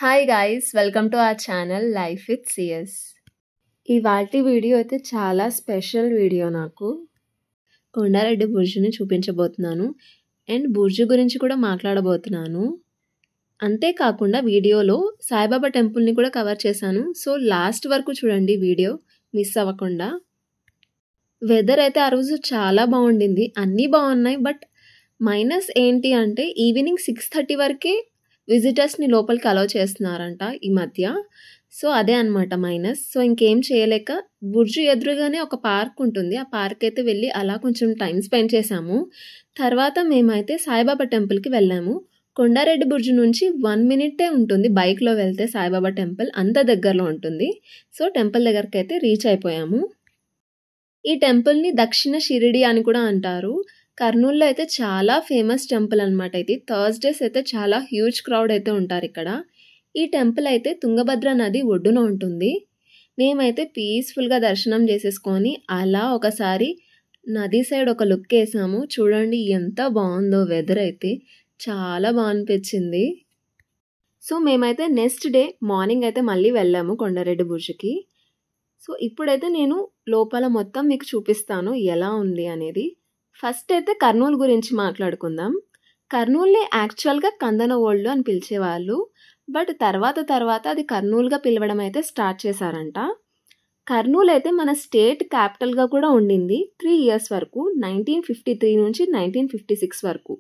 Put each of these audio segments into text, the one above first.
Hi guys, welcome to our channel life with CS. ఇవాల్టి video అయితే చాలా special video. నాకు కొండారెడ్డి బుర్జుని చూపించబోతున్నాను అండ్ బుర్జు గురించి కూడా మాట్లాడబోతున్నాను. అంతేకాకుండా వీడియోలో సాయిబాబా టెంపుల్ని కూడా కవర్ చేశాను. సో లాస్ట్ వరకు చూడండి, వీడియో మిస్ అవ్వకుండా. వెదర్ అయితే ఆ రోజు చాలా బాగుండింది, అన్నీ బాగున్నాయి. బట్ మైనస్ ఏంటి అంటే ఈవినింగ్ 6:30 వరకే విజిటర్స్ని లోపలికి అలౌ చేస్తున్నారంట ఈ మధ్య. సో అదే అనమాట మైనస్. సో ఇంకేం చేయలేక బుర్జు ఎదురుగానే ఒక పార్క్ ఉంటుంది, ఆ పార్క్ అయితే వెళ్ళి అలా కొంచెం టైం స్పెండ్ చేశాము. తర్వాత మేమైతే సాయిబాబా టెంపుల్కి వెళ్ళాము. కొండారెడ్డి బుర్జు నుంచి 1 minute ఉంటుంది బైక్లో వెళ్తే సాయిబాబా టెంపుల్, అంత దగ్గరలో ఉంటుంది. సో టెంపుల్ దగ్గరికి అయితే రీచ్ అయిపోయాము. ఈ టెంపుల్ని దక్షిణ షిరిడి అని కూడా అంటారు. కర్నూలులో అయితే చాలా ఫేమస్ టెంపుల్ అనమాట. ఇది థర్స్డేస్ అయితే చాలా హ్యూజ్ క్రౌడ్ అయితే ఉంటారు ఇక్కడ. ఈ టెంపుల్ అయితే తుంగభద్ర నది ఒడ్డున ఉంటుంది. మేమైతే పీస్ఫుల్గా దర్శనం చేసేసుకొని అలా ఒకసారి నది సైడ్ ఒక లుక్ వేసాము. చూడండి ఎంత బాగుందో, వెదర్ అయితే చాలా బాగా అనిపించింది. సో మేమైతే నెక్స్ట్ డే మార్నింగ్ అయితే మళ్ళీ వెళ్ళాము కొండారెడ్డి బుర్జుకి. సో ఇప్పుడైతే నేను లోపల మొత్తం మీకు చూపిస్తాను ఎలా ఉంది అనేది. ఫస్ట్ అయితే కర్నూలు గురించి మాట్లాడుకుందాం. కర్నూలుని యాక్చువల్గా కందనవోళ్ళు అని పిలిచేవాళ్ళు. బట్ తర్వాత అది కర్నూలుగా పిలవడం అయితే స్టార్ట్ చేశారంట. కర్నూలు అయితే మన స్టేట్ క్యాపిటల్గా కూడా ఉండింది 3 years వరకు, 1953 నుంచి 1956 వరకు.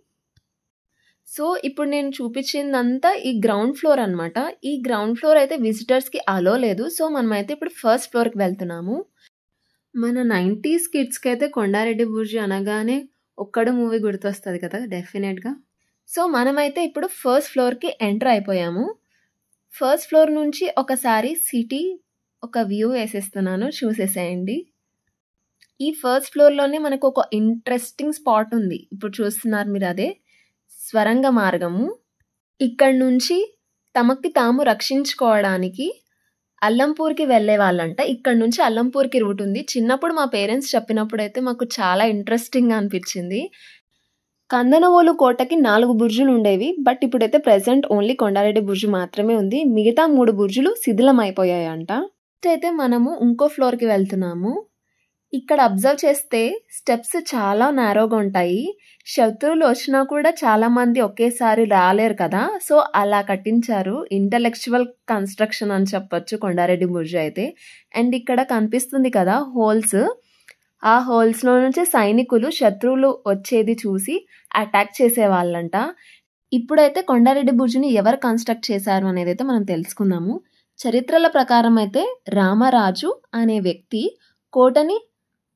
సో ఇప్పుడు నేను చూపించిందంతా ఈ గ్రౌండ్ ఫ్లోర్ అనమాట. ఈ గ్రౌండ్ ఫ్లోర్ అయితే విజిటర్స్కి అలో లేదు. సో మనమైతే ఇప్పుడు ఫస్ట్ ఫ్లోర్కి వెళ్తున్నాము. మన 90s కిడ్స్కి అయితే కొండారెడ్డి బుర్జు అనగానే ఒక్కడు మూవీ గుర్తొస్తుంది కదా డెఫినెట్గా. సో మనమైతే ఇప్పుడు ఫస్ట్ ఫ్లోర్కి ఎంటర్ అయిపోయాము. ఫస్ట్ ఫ్లోర్ నుంచి ఒకసారి సిటీ ఒక వ్యూ వేసేస్తున్నాను, చూసేసేయండి. ఈ ఫస్ట్ ఫ్లోర్లోనే మనకు ఒక ఇంట్రెస్టింగ్ స్పాట్ ఉంది, ఇప్పుడు చూస్తున్నారు మీరు, అదే స్వరంగ మార్గము. ఇక్కడ నుంచి తమకి తాము రక్షించుకోవడానికి అల్లంపూర్కి వెళ్ళే వాళ్ళంట. ఇక్కడ నుంచి అల్లంపూర్కి రూట్ ఉంది. చిన్నప్పుడు మా పేరెంట్స్ చెప్పినప్పుడు అయితే మాకు చాలా ఇంట్రెస్టింగ్గా అనిపించింది. కందనవోలు కోటకి 4 బుర్జులు ఉండేవి. బట్ ఇప్పుడైతే ప్రెసెంట్ ఓన్లీ కొండారెడ్డి బుర్జు మాత్రమే ఉంది. మిగతా 3 బుర్జులు శిథిలం అయిపోయాయంట. అయితే మనము ఇంకో ఫ్లోర్కి వెళ్తున్నాము. ఇక్కడ అబ్జర్వ్ చేస్తే స్టెప్స్ చాలా నేరోగా ఉంటాయి. శత్రువులు వచ్చినా కూడా చాలా మంది ఒకేసారి రాలేరు కదా, సో అలా కట్టించారు. ఇంటలెక్చువల్ కన్స్ట్రక్షన్ అని చెప్పొచ్చు కొండారెడ్డి బుర్జు అయితే. అండ్ ఇక్కడ కనిపిస్తుంది కదా హోల్స్, ఆ హోల్స్లో నుంచి సైనికులు శత్రువులు వచ్చేది చూసి అటాక్ చేసేవాళ్ళంట. ఇప్పుడైతే కొండారెడ్డి బుర్జుని ఎవరు కన్స్ట్రక్ట్ చేశారు అనేది అయితే మనం తెలుసుకుందాము. చరిత్రల ప్రకారం అయితే రామరాజు అనే వ్యక్తి కోటని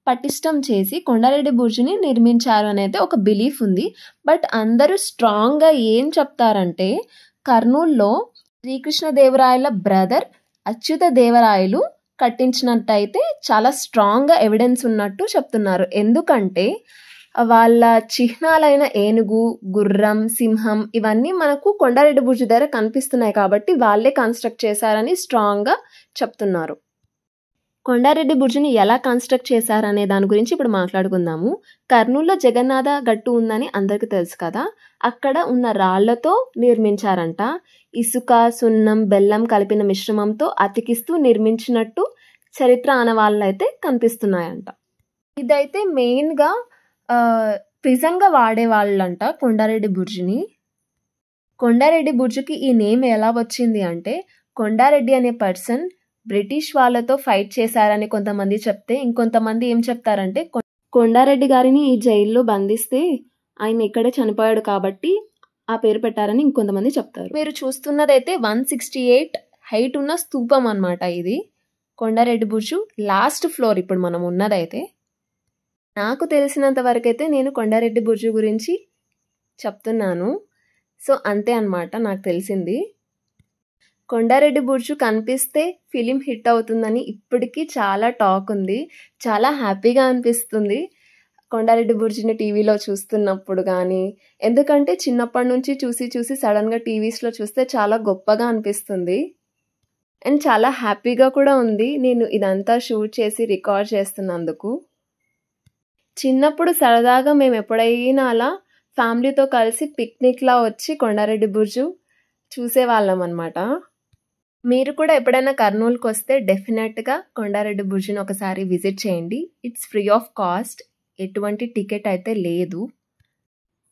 పటిష్టం చేసి కొండారెడ్డి బుర్జుని నిర్మించారు అనేది ఒక బిలీఫ్ ఉంది. బట్ అందరూ స్ట్రాంగ్గా ఏం చెప్తారంటే కర్నూలులో శ్రీకృష్ణదేవరాయల బ్రదర్ అచ్యుత దేవరాయలు కట్టించినట్టయితే చాలా స్ట్రాంగ్గా ఎవిడెన్స్ ఉన్నట్టు చెప్తున్నారు. ఎందుకంటే వాళ్ళ చిహ్నాలైన ఏనుగు, గుర్రం, సింహం ఇవన్నీ మనకు కొండారెడ్డి బుర్జు దగ్గర కనిపిస్తున్నాయి కాబట్టి వాళ్ళే కన్స్ట్రక్ట్ చేశారని స్ట్రాంగ్గా చెప్తున్నారు. కొండారెడ్డి బుర్జుని ఎలా కన్స్ట్రక్ట్ చేశారనే దాని గురించి ఇప్పుడు మాట్లాడుకుందాము. కర్నూలులో జగన్నాథ గట్టు ఉందని అందరికీ తెలుసు కదా, అక్కడ ఉన్న రాళ్లతో నిర్మించారంట. ఇసుక, సున్నం, బెల్లం కలిపిన మిశ్రమంతో అతికిస్తూ నిర్మించినట్టు చరిత్ర ఆనవాళ్ళు అయితే కనిపిస్తున్నాయంట. ఇదైతే మెయిన్గా ప్రిజన్గా వాడేవాళ్ళంట కొండారెడ్డి బుర్జుని. కొండారెడ్డి బుర్జుకి ఈ నేమ్ ఎలా వచ్చింది అంటే కొండారెడ్డి అనే పర్సన్ బ్రిటిష్ వాళ్ళతో ఫైట్ చేశారని కొంతమంది చెప్తే, ఇంకొంతమంది ఏం చెప్తారంటే కొండారెడ్డి గారిని ఈ జైల్లో బంధిస్తే ఆయన ఇక్కడే చనిపోయాడు కాబట్టి ఆ పేరు పెట్టారని ఇంకొంతమంది చెప్తారు. మీరు చూస్తున్నదైతే 168 హైట్ ఉన్న స్తూపం అనమాట. ఇది కొండారెడ్డి బుర్జు లాస్ట్ ఫ్లోర్ ఇప్పుడు మనం ఉన్నదైతే. నాకు తెలిసినంత వరకు అయితే నేను కొండారెడ్డి బుర్జు గురించి చెప్తున్నాను. సో అంతే అనమాట నాకు తెలిసింది. కొండారెడ్డి బుర్జు కనిపిస్తే ఫిలిం హిట్ అవుతుందని ఇప్పటికీ చాలా టాక్ ఉంది. చాలా హ్యాపీగా అనిపిస్తుంది కొండారెడ్డి బుర్జుని టీవీలో చూస్తున్నప్పుడు కానీ. ఎందుకంటే చిన్నప్పటి నుంచి చూసి సడన్గా టీవీస్లో చూస్తే చాలా గొప్పగా అనిపిస్తుంది అండ్ చాలా హ్యాపీగా కూడా ఉంది నేను ఇదంతా షూట్ చేసి రికార్డ్ చేస్తున్నందుకు. చిన్నప్పుడు సరదాగా మేము ఎప్పుడైనా అలా ఫ్యామిలీతో కలిసి పిక్నిక్లా వచ్చి కొండారెడ్డి బుర్జు చూసేవాళ్ళం అనమాట. మీరు కూడా ఎప్పుడైనా కర్నూలుకి వస్తే డెఫినెట్గా కొండారెడ్డి బుర్జ్ని ఒకసారి విజిట్ చేయండి. ఇట్స్ ఫ్రీ ఆఫ్ కాస్ట్, ఎటువంటి టికెట్ అయితే లేదు.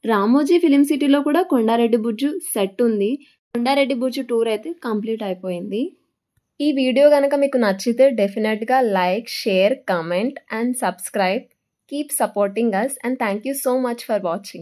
రామోజీ ఫిలిం సిటీలో కూడా కొండారెడ్డి బుర్జు సెట్ ఉంది. కొండారెడ్డి బుర్జు టూర్ అయితే కంప్లీట్ అయిపోయింది. ఈ వీడియో కనుక మీకు నచ్చితే డెఫినెట్గా like, share, comment and subscribe. Keep supporting us and thank you so much for watching.